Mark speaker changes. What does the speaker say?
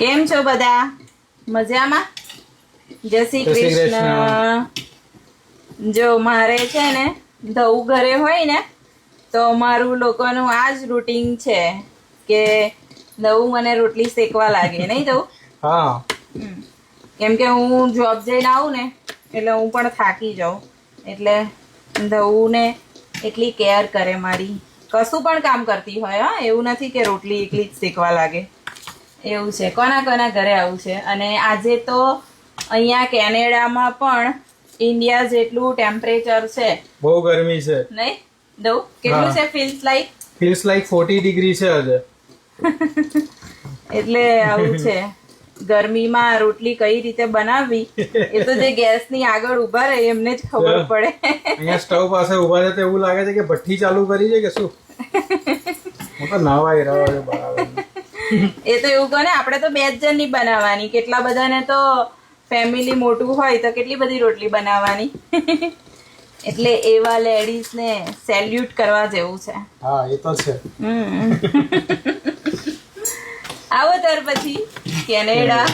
Speaker 1: કેમ છો બધા? મજામાં? જય શ્રી કૃષ્ણ. જો મારે છે ને ધઉ ઘરે હોય ને તો મારું લોકોનું આ જ રૂટીન છે કે ધઉ મને રોટલી શેકવા લાગે, નહીં ધઉ?
Speaker 2: હા.
Speaker 1: કેમ કે હું જોબ જઈને આવું ને એટલે હું પણ થાકી જાઉં, એટલે ધઉને એટલી કેર કરે મારી. કશું પણ કામ કરતી હોય, હા, એવું નથી કે રોટલી એકલી જ શેકવા લાગે. એવું છે. કોના કોના ઘરે આવું છે? અને આજે તો અહીંયા કેનેડામાં પણ ઇન્ડિયા જેટલું ટેમ્પરેચર છે.
Speaker 2: બહુ ગરમી છે.
Speaker 1: નહીં દઉં? કેટલું છે?
Speaker 2: ફીલ્સ લાઈક 40 ડિગ્રી છે આજે.
Speaker 1: એટલે આવું છે. ગરમીમાં રોટલી કઈ રીતે બનાવવી એ તો જે ગેસની આગળ ઉભા રહે એમને જ ખબર પડે.
Speaker 2: અહીંયા સ્ટવ પાસે ઉભા છે તો એવું લાગે છે કે ભઠ્ઠી ચાલુ કરી છે કે શું? હું તો નવાઈ રહ્યો છું બરાબર.
Speaker 1: એ તો એવું કહે ને, આપણે તો 2 જણની બનાવવાની, કેટલા બધાને તો ફેમિલી મોટું હોય તો કેટલી બધી રોટલી બનાવવાની. એટલે એવા લેડીઝને સેલ્યુટ કરવા જેવું છે.
Speaker 2: હા, એ તો છે.
Speaker 1: આવો ત્યાર પછી કેનેડા